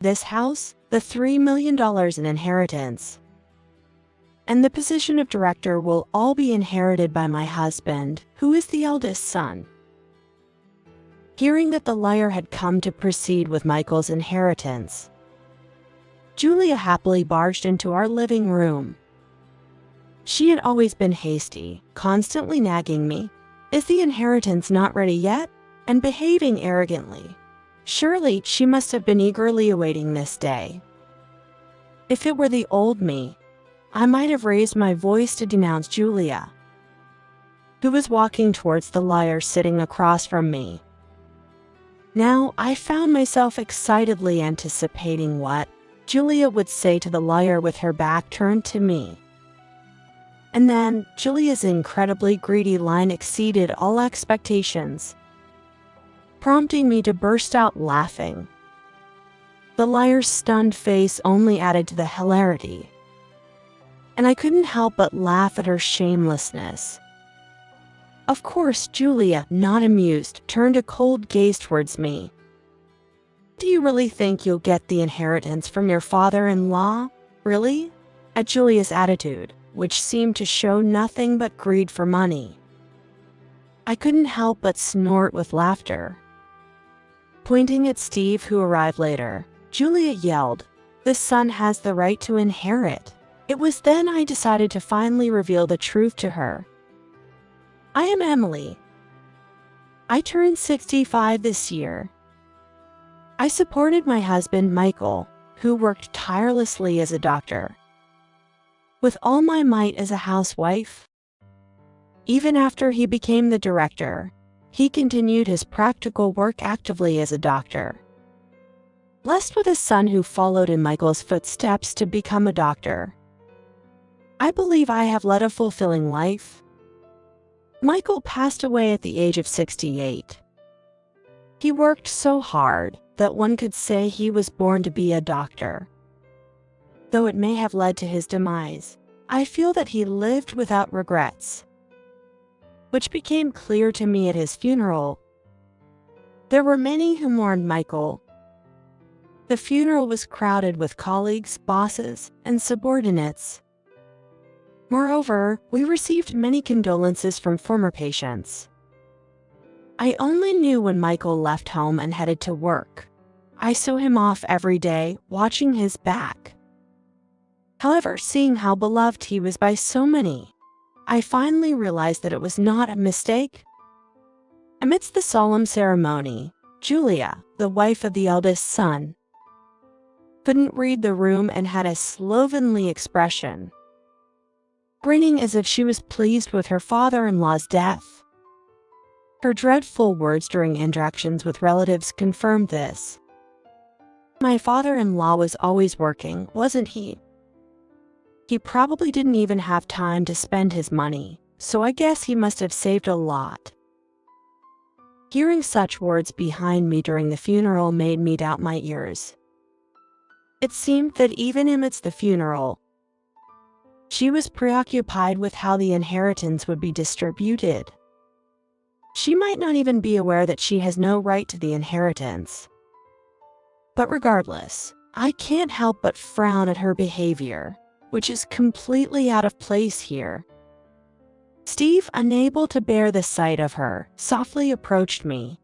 this house, the $3 million in inheritance, and the position of director will all be inherited by my husband, who is the eldest son. Hearing that the liar had come to proceed with Michael's inheritance, Julia happily barged into our living room. She had always been hasty, constantly nagging me, "Is the inheritance not ready yet?" and behaving arrogantly. Surely she must have been eagerly awaiting this day. If it were the old me, I might have raised my voice to denounce Julia, who was walking towards the liar sitting across from me. Now I found myself excitedly anticipating what Julia would say to the liar with her back turned to me. And then Julia's incredibly greedy line exceeded all expectations, prompting me to burst out laughing. The liar's stunned face only added to the hilarity, and I couldn't help but laugh at her shamelessness. Of course, Julia, not amused, turned a cold gaze towards me. "Do you really think you'll get the inheritance from your father-in-law? Really?" At Julia's attitude, which seemed to show nothing but greed for money, I couldn't help but snort with laughter. Pointing at Steve, who arrived later, Julia yelled, "The son has the right to inherit." It was then I decided to finally reveal the truth to her. I am Emily. I turned 65 this year. I supported my husband, Michael, who worked tirelessly as a doctor, with all my might as a housewife. Even after he became the director, he continued his practical work actively as a doctor. Blessed with a son who followed in Michael's footsteps to become a doctor, I believe I have led a fulfilling life. Michael passed away at the age of 68. He worked so hard that one could say he was born to be a doctor. Though it may have led to his demise, I feel that he lived without regrets, which became clear to me at his funeral. There were many who mourned Michael. The funeral was crowded with colleagues, bosses, and subordinates. Moreover, we received many condolences from former patients. I only knew when Michael left home and headed to work. I saw him off every day, watching his back. However, seeing how beloved he was by so many, I finally realized that it was not a mistake. Amidst the solemn ceremony, Julia, the wife of the eldest son, couldn't read the room and had a slovenly expression, grinning as if she was pleased with her father-in-law's death. Her dreadful words during interactions with relatives confirmed this. "My father-in-law was always working, wasn't he? He probably didn't even have time to spend his money, so I guess he must have saved a lot." Hearing such words behind me during the funeral made me doubt my ears. It seemed that even amidst the funeral, she was preoccupied with how the inheritance would be distributed. She might not even be aware that she has no right to the inheritance. But regardless, I can't help but frown at her behavior, which is completely out of place here. Steve, unable to bear the sight of her, softly approached me.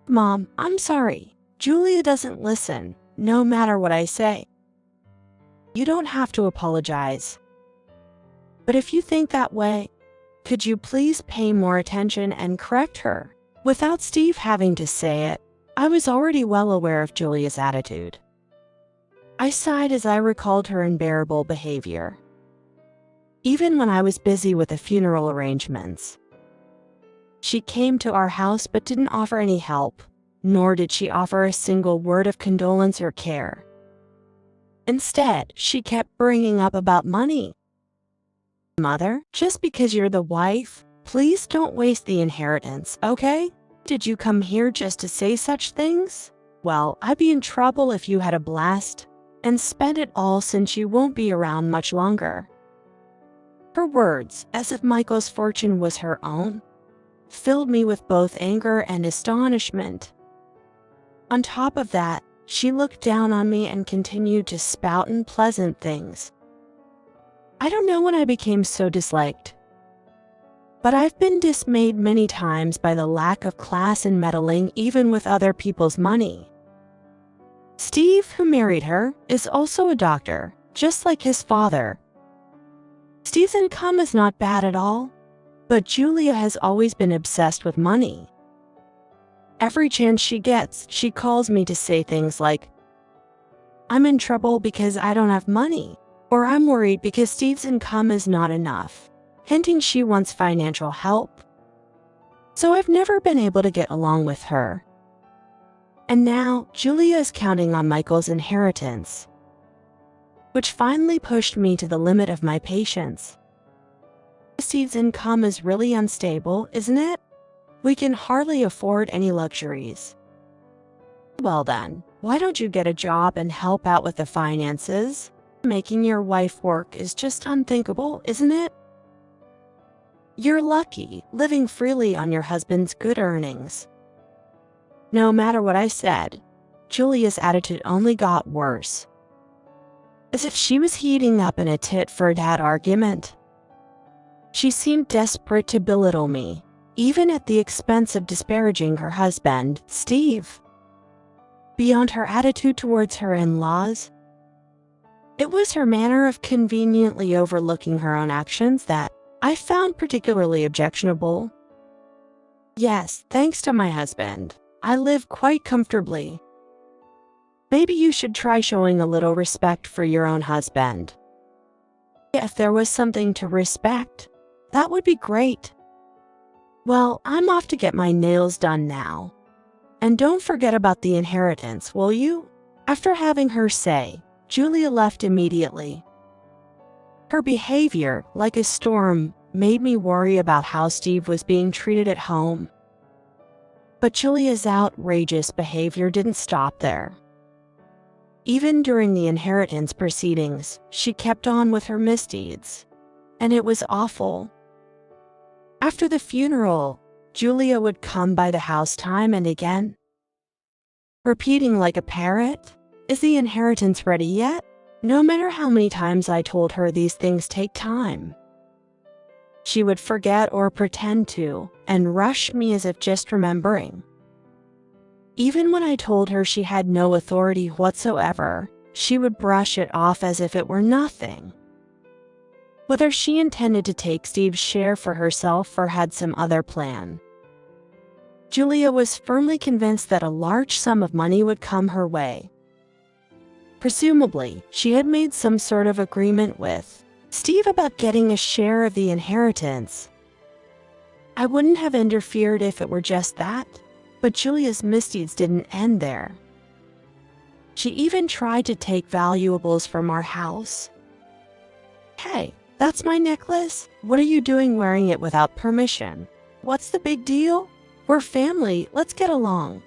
"Mom, I'm sorry. Julia doesn't listen, no matter what I say. You don't have to apologize. But if you think that way, could you please pay more attention and correct her?" Without Steve having to say it, I was already well aware of Julia's attitude. I sighed as I recalled her unbearable behavior. Even when I was busy with the funeral arrangements, she came to our house but didn't offer any help, nor did she offer a single word of condolence or care. Instead, she kept bringing up about money. "Mother, just because you're the wife, please don't waste the inheritance, okay? Did you come here just to say such things? Well, I'd be in trouble if you had a blast and spent it all since you won't be around much longer." Her words, as if Michael's fortune was her own, filled me with both anger and astonishment. On top of that, she looked down on me and continued to spout unpleasant things. I don't know when I became so disliked, but I've been dismayed many times by the lack of class and meddling even with other people's money. Steve, who married her, is also a doctor, just like his father. Steve's income is not bad at all, but Julia has always been obsessed with money. Every chance she gets, she calls me to say things like, "I'm in trouble because I don't have money," or "I'm worried because Steve's income is not enough," hinting she wants financial help. So I've never been able to get along with her. And now, Julia is counting on Michael's inheritance, which finally pushed me to the limit of my patience. Steve's income is really unstable, isn't it? We can hardly afford any luxuries. Well then, why don't you get a job and help out with the finances? Making your wife work is just unthinkable, isn't it? You're lucky, living freely on your husband's good earnings. No matter what I said, Julia's attitude only got worse. As if she was heating up in a tit-for-tat argument. She seemed desperate to belittle me, even at the expense of disparaging her husband, Steve. Beyond her attitude towards her in-laws, it was her manner of conveniently overlooking her own actions that I found particularly objectionable. Yes, thanks to my husband, I live quite comfortably. Maybe you should try showing a little respect for your own husband. If there was something to respect, that would be great. Well, I'm off to get my nails done now. And don't forget about the inheritance, will you? After having her say, Julia left immediately. Her behavior, like a storm, made me worry about how Steve was being treated at home. But Julia's outrageous behavior didn't stop there. Even during the inheritance proceedings, she kept on with her misdeeds. And it was awful. After the funeral, Julia would come by the house time and again, repeating like a parrot, "Is the inheritance ready yet?" No matter how many times I told her these things take time, she would forget or pretend to, and rush me as if just remembering. Even when I told her she had no authority whatsoever, she would brush it off as if it were nothing. Whether she intended to take Steve's share for herself or had some other plan, Julia was firmly convinced that a large sum of money would come her way. Presumably, she had made some sort of agreement with Steve about getting a share of the inheritance. I wouldn't have interfered if it were just that, but Julia's misdeeds didn't end there. She even tried to take valuables from our house. "Hey, that's my necklace. What are you doing wearing it without permission? What's the big deal? We're family, let's get along."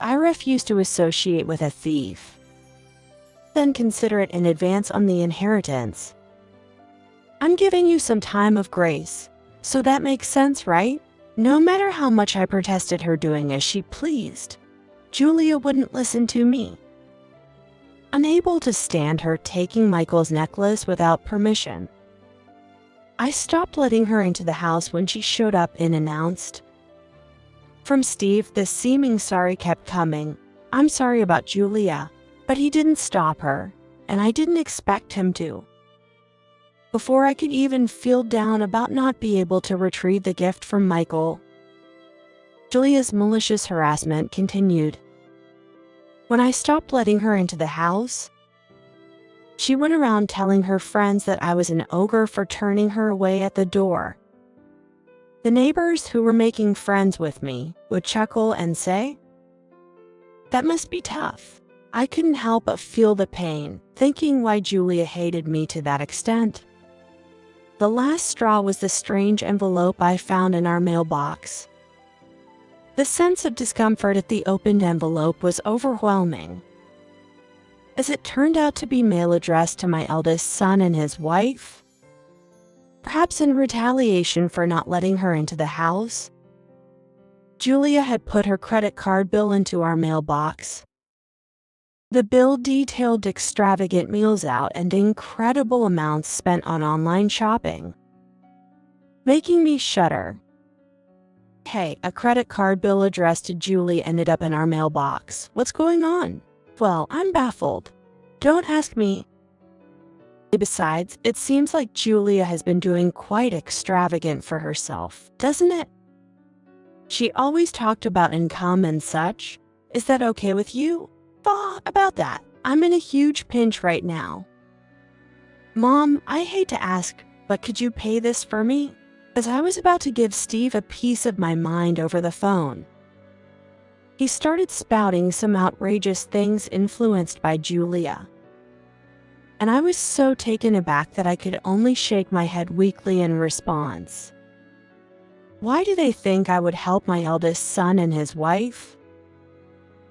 I refuse to associate with a thief. Then consider it in advance on the inheritance. I'm giving you some time of grace, so that makes sense, right? No matter how much I protested her doing as she pleased, Julia wouldn't listen to me. Unable to stand her taking Michael's necklace without permission, I stopped letting her into the house when she showed up and announced. From Steve, the seeming sorry kept coming. "I'm sorry about Julia," but he didn't stop her, and I didn't expect him to. Before I could even feel down about not being able to retrieve the gift from Michael, Julia's malicious harassment continued. When I stopped letting her into the house, she went around telling her friends that I was an ogre for turning her away at the door. The neighbors who were making friends with me would chuckle and say, "That must be tough." I couldn't help but feel the pain, thinking why Julia hated me to that extent. The last straw was the strange envelope I found in our mailbox. The sense of discomfort at the opened envelope was overwhelming, as it turned out to be mail addressed to my eldest son and his wife. Perhaps in retaliation for not letting her into the house, Julia had put her credit card bill into our mailbox. The bill detailed extravagant meals out and incredible amounts spent on online shopping, making me shudder. Hey, a credit card bill addressed to Julie ended up in our mailbox. What's going on? Well, I'm baffled. Don't ask me. Besides, it seems like Julia has been doing quite extravagant for herself, doesn't it? She always talked about income and such. Is that okay with you? About that. I'm in a huge pinch right now. Mom, I hate to ask, but could you pay this for me? As I was about to give Steve a piece of my mind over the phone, he started spouting some outrageous things influenced by Julia. And I was so taken aback that I could only shake my head weakly in response. Why do they think I would help my eldest son and his wife?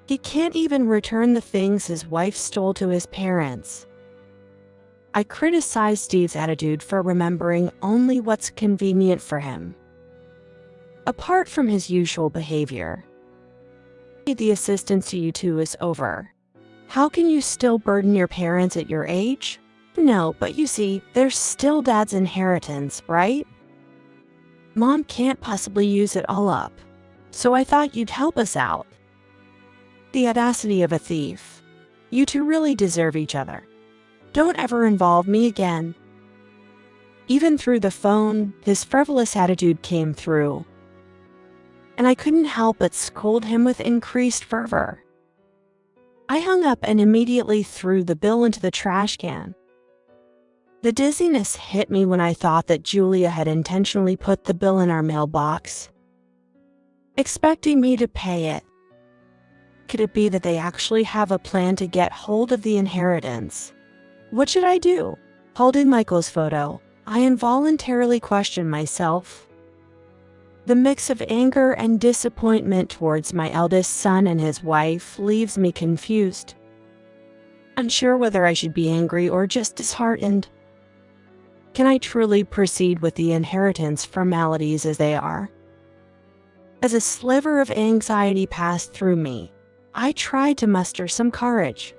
He can't even return the things his wife stole to his parents. I criticized Steve's attitude for remembering only what's convenient for him, apart from his usual behavior. The assistance to you two is over. How can you still burden your parents at your age? No, but you see, there's still Dad's inheritance, right? Mom can't possibly use it all up, so I thought you'd help us out. The audacity of a thief. You two really deserve each other. Don't ever involve me again. Even through the phone, his frivolous attitude came through, and I couldn't help but scold him with increased fervor. I hung up and immediately threw the bill into the trash can. The dizziness hit me when I thought that Julia had intentionally put the bill in our mailbox, expecting me to pay it. Could it be that they actually have a plan to get hold of the inheritance? What should I do? Holding Michael's photo, I involuntarily questioned myself. The mix of anger and disappointment towards my eldest son and his wife leaves me confused, unsure whether I should be angry or just disheartened. Can I truly proceed with the inheritance formalities as they are? As a sliver of anxiety passed through me, I tried to muster some courage.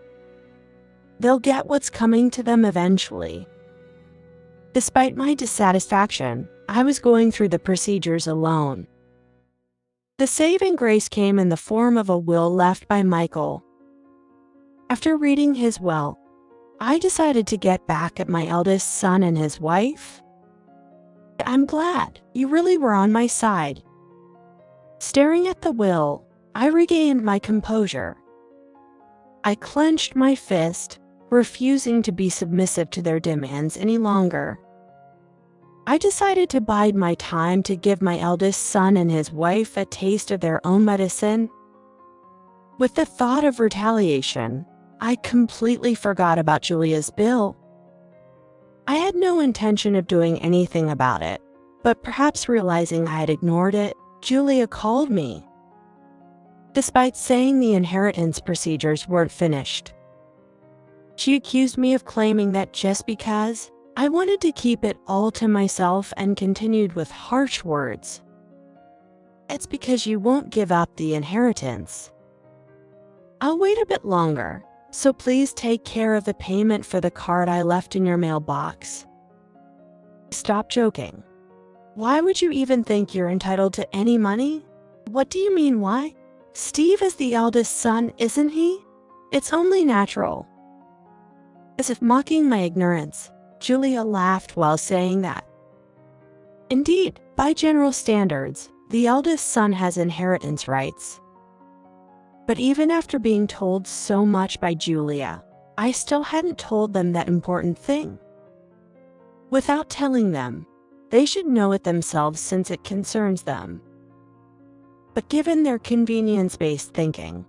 They'll get what's coming to them eventually. Despite my dissatisfaction, I was going through the procedures alone. The saving grace came in the form of a will left by Michael. After reading his will, I decided to get back at my eldest son and his wife. I'm glad you really were on my side. Staring at the will, I regained my composure. I clenched my fist, refusing to be submissive to their demands any longer. I decided to bide my time to give my eldest son and his wife a taste of their own medicine. With the thought of retaliation, I completely forgot about Julia's bill. I had no intention of doing anything about it, but perhaps realizing I had ignored it, Julia called me. Despite saying the inheritance procedures weren't finished, she accused me of claiming that just because I wanted to keep it all to myself and continued with harsh words. It's because you won't give up the inheritance. I'll wait a bit longer, so please take care of the payment for the card I left in your mailbox. Stop joking. Why would you even think you're entitled to any money? What do you mean, why? Steve is the eldest son, isn't he? It's only natural. As if mocking my ignorance, Julia laughed while saying that. Indeed, by general standards, the eldest son has inheritance rights. But even after being told so much by Julia, I still hadn't told them that important thing. Without telling them, they should know it themselves since it concerns them. But given their convenience-based thinking,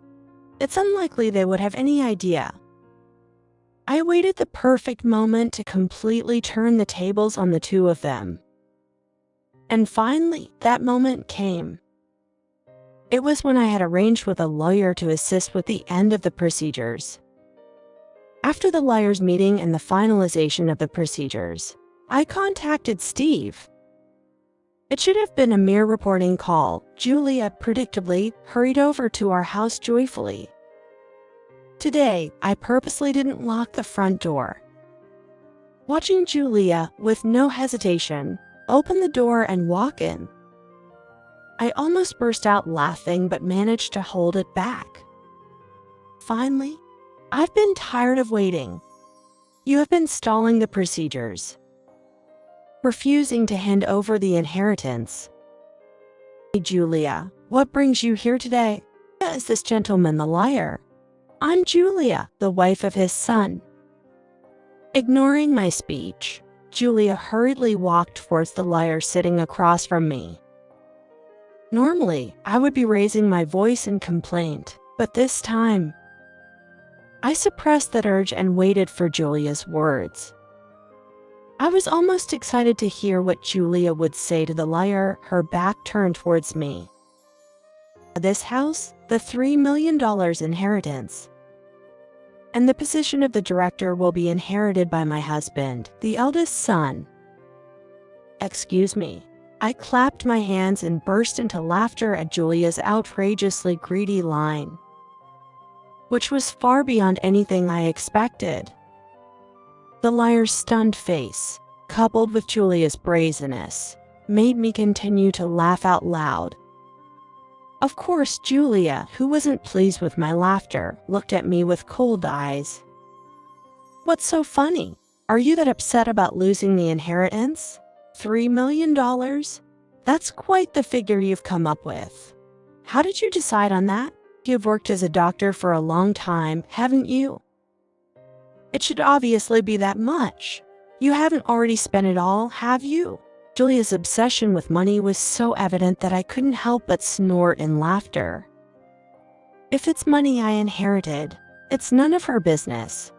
it's unlikely they would have any idea. I waited the perfect moment to completely turn the tables on the two of them. And finally, that moment came. It was when I had arranged with a lawyer to assist with the end of the procedures. After the lawyer's meeting and the finalization of the procedures, I contacted Steve. It should have been a mere reporting call. Julia, predictably, hurried over to our house joyfully. Today, I purposely didn't lock the front door. Watching Julia, with no hesitation, open the door and walk in, I almost burst out laughing but managed to hold it back. Finally, I've been tired of waiting. You have been stalling the procedures, refusing to hand over the inheritance. Hey, Julia, what brings you here today? Is this gentleman the liar? I'm Julia, the wife of his son. Ignoring my speech, Julia hurriedly walked towards the liar sitting across from me. Normally, I would be raising my voice in complaint, but this time, I suppressed that urge and waited for Julia's words. I was almost excited to hear what Julia would say to the liar, her back turned towards me. This house, the $3 million inheritance, and the position of the director will be inherited by my husband, the eldest son. Excuse me. I clapped my hands and burst into laughter at Julia's outrageously greedy line, which was far beyond anything I expected. The liar's stunned face, coupled with Julia's brazenness, made me continue to laugh out loud. Of course, Julia, who wasn't pleased with my laughter, looked at me with cold eyes. What's so funny? Are you that upset about losing the inheritance? $3 million? That's quite the figure you've come up with. How did you decide on that? You've worked as a doctor for a long time, haven't you? It should obviously be that much. You haven't already spent it all, have you? Julia's obsession with money was so evident that I couldn't help but snort in laughter. If it's money I inherited, it's none of her business.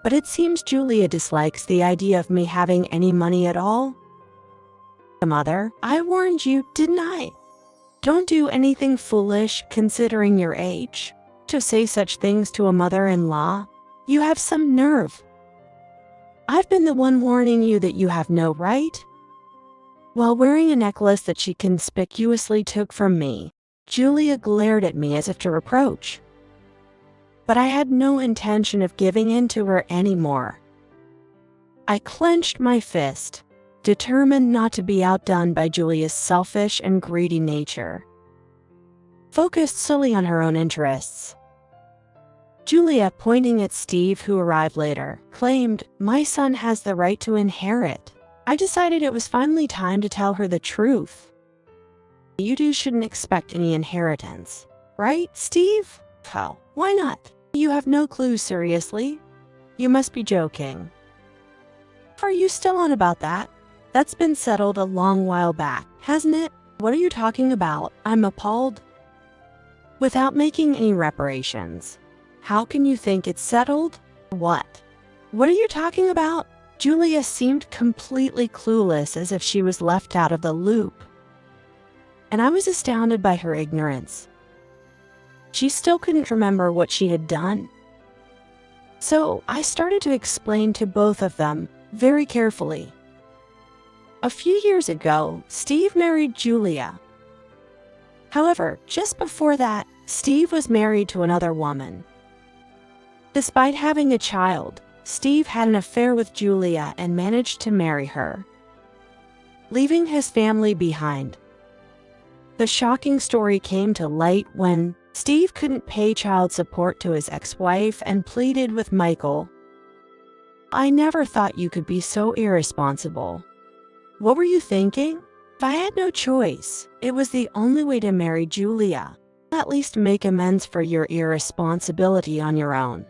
But it seems Julia dislikes the idea of me having any money at all. Mother, I warned you, didn't I? Don't do anything foolish considering your age. To say such things to a mother-in-law, you have some nerve. I've been the one warning you that you have no right. While wearing a necklace that she conspicuously took from me, Julia glared at me as if to reproach. But I had no intention of giving in to her anymore. I clenched my fist, determined not to be outdone by Julia's selfish and greedy nature, focused solely on her own interests. Julia, pointing at Steve, who arrived later, claimed, "My son has the right to inherit." I decided it was finally time to tell her the truth. You two shouldn't expect any inheritance, right, Steve? How? Why not? You have no clue, seriously? You must be joking. Are you still on about that? That's been settled a long while back, hasn't it? What are you talking about? I'm appalled. Without making any reparations, how can you think it's settled? What? What are you talking about? Julia seemed completely clueless, as if she was left out of the loop. And I was astounded by her ignorance. She still couldn't remember what she had done. So I started to explain to both of them, very carefully. A few years ago, Steve married Julia. However, just before that, Steve was married to another woman. Despite having a child, Steve had an affair with Julia and managed to marry her, leaving his family behind. The shocking story came to light when Steve couldn't pay child support to his ex-wife and pleaded with Michael. I never thought you could be so irresponsible. What were you thinking? If I had no choice, it was the only way to marry Julia. At least make amends for your irresponsibility on your own.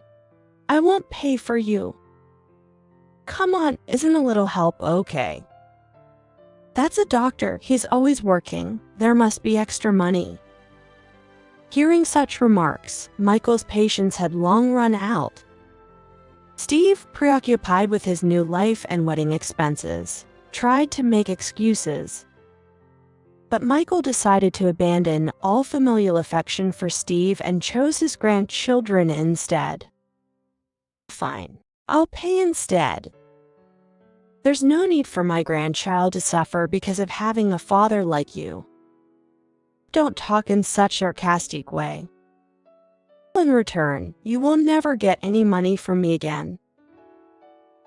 I won't pay for you. Come on, isn't a little help okay? That's a doctor, he's always working. There must be extra money. Hearing such remarks, Michael's patience had long run out. Steve, preoccupied with his new life and wedding expenses, tried to make excuses. But Michael decided to abandon all familial affection for Steve and chose his grandchildren instead. Fine, I'll pay instead. There's no need for my grandchild to suffer because of having a father like you. Don't talk in such a sarcastic way. In return, you will never get any money from me again.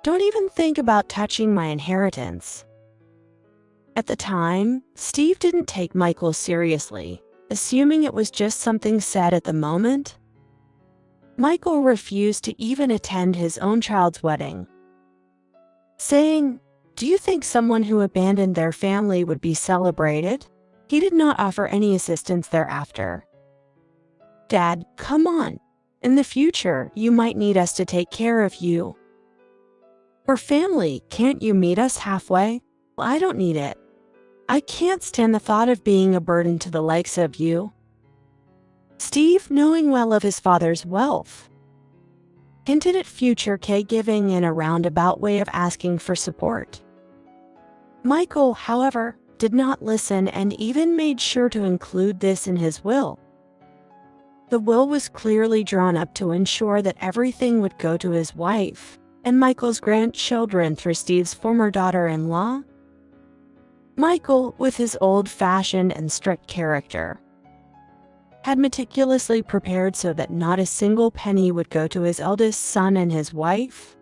Don't even think about touching my inheritance." At the time, Steve didn't take Michael seriously, assuming it was just something said at the moment. Michael refused to even attend his own child's wedding, saying, "Do you think someone who abandoned their family would be celebrated?" He did not offer any assistance thereafter. "Dad, come on. In the future, you might need us to take care of you. We're family, can't you meet us halfway?" "Well, I don't need it. I can't stand the thought of being a burden to the likes of you." Steve, knowing well of his father's wealth, hinted at future caregiving in a roundabout way of asking for support. Michael, however, did not listen and even made sure to include this in his will. The will was clearly drawn up to ensure that everything would go to his wife and Michael's grandchildren through Steve's former daughter-in-law. Michael, with his old-fashioned and strict character, had meticulously prepared so that not a single penny would go to his eldest son and his wife.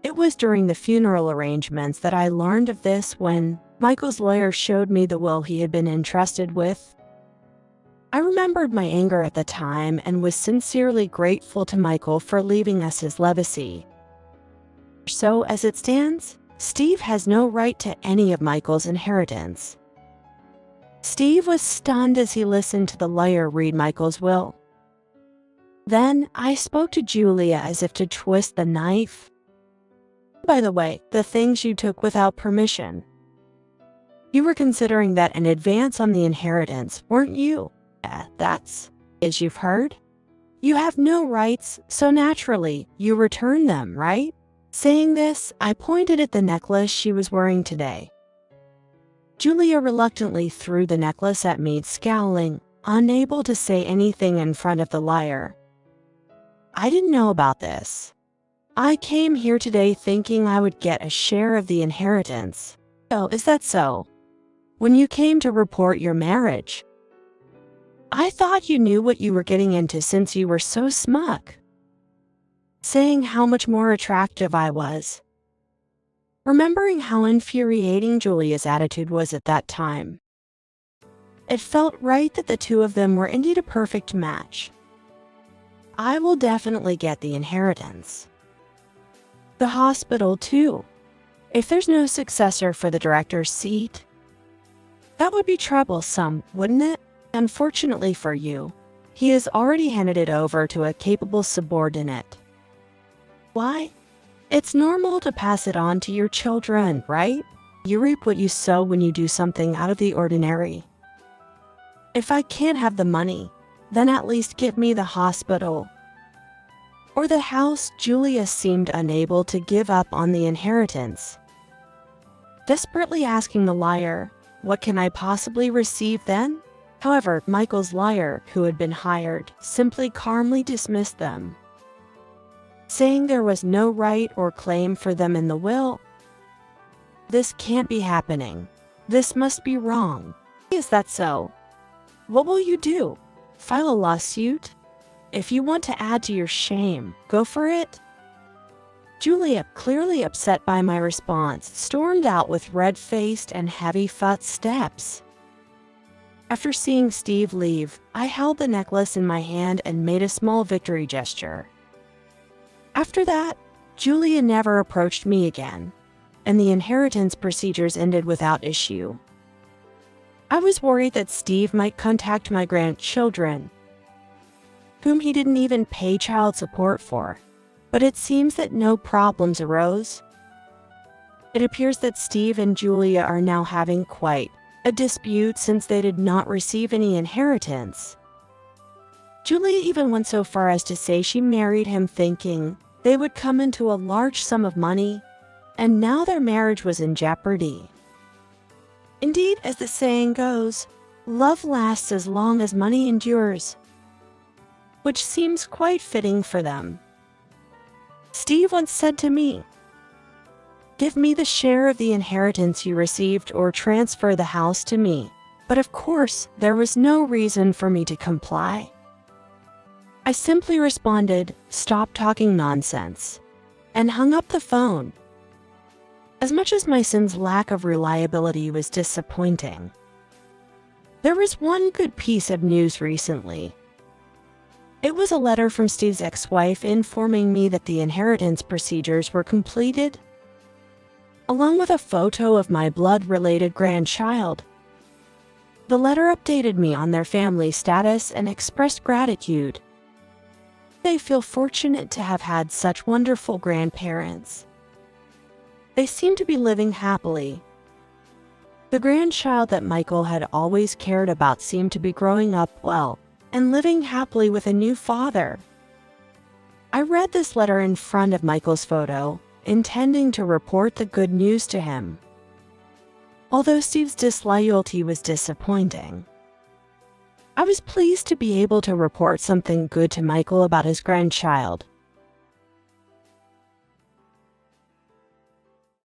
It was during the funeral arrangements that I learned of this when Michael's lawyer showed me the will he had been entrusted with. I remembered my anger at the time and was sincerely grateful to Michael for leaving us his legacy. So, as it stands, Steve has no right to any of Michael's inheritance. Steve was stunned as he listened to the lawyer read Michael's will. Then, I spoke to Julia as if to twist the knife. "By the way, the things you took without permission. You were considering that an advance on the inheritance, weren't you? That's, as you've heard. You have no rights, so naturally, you return them, right?" Saying this, I pointed at the necklace she was wearing today. Julia reluctantly threw the necklace at me, scowling, unable to say anything in front of the liar. "I didn't know about this. I came here today thinking I would get a share of the inheritance." "Oh, is that so? When you came to report your marriage, I thought you knew what you were getting into since you were so smug." Saying how much more attractive I was. Remembering how infuriating Julia's attitude was at that time, it felt right that the two of them were indeed a perfect match. I will definitely get the inheritance. The hospital, too. If there's no successor for the director's seat, that would be troublesome, wouldn't it? Unfortunately for you, he has already handed it over to a capable subordinate. Why? It's normal to pass it on to your children, right? You reap what you sow when you do something out of the ordinary. If I can't have the money, then at least give me the hospital or the house. Julia seemed unable to give up on the inheritance, desperately asking the liar, "What can I possibly receive then?" However, Michael's liar, who had been hired, simply calmly dismissed them, saying there was no right or claim for them in the will. "This can't be happening. This must be wrong." "Is that so? What will you do? File a lawsuit? If you want to add to your shame, go for it." Julia, clearly upset by my response, stormed out with red-faced and heavy footsteps. After seeing Steve leave, I held the necklace in my hand and made a small victory gesture. After that, Julia never approached me again, and the inheritance procedures ended without issue. I was worried that Steve might contact my grandchildren, whom he didn't even pay child support for, but it seems that no problems arose. It appears that Steve and Julia are now having quite a dispute since they did not receive any inheritance. Julia even went so far as to say she married him thinking they would come into a large sum of money, and now their marriage was in jeopardy. Indeed, as the saying goes, love lasts as long as money endures, which seems quite fitting for them. Steve once said to me, "Give me the share of the inheritance you received or transfer the house to me." But of course, there was no reason for me to comply. I simply responded, "Stop talking nonsense," and hung up the phone. As much as my son's lack of reliability was disappointing, there was one good piece of news recently. It was a letter from Steve's ex-wife informing me that the inheritance procedures were completed, along with a photo of my blood-related grandchild. The letter updated me on their family status and expressed gratitude. They feel fortunate to have had such wonderful grandparents. They seem to be living happily. The grandchild that Michael had always cared about seemed to be growing up well and living happily with a new father. I read this letter in front of Michael's photo, intending to report the good news to him. Although Steve's disloyalty was disappointing, I was pleased to be able to report something good to Michael about his grandchild.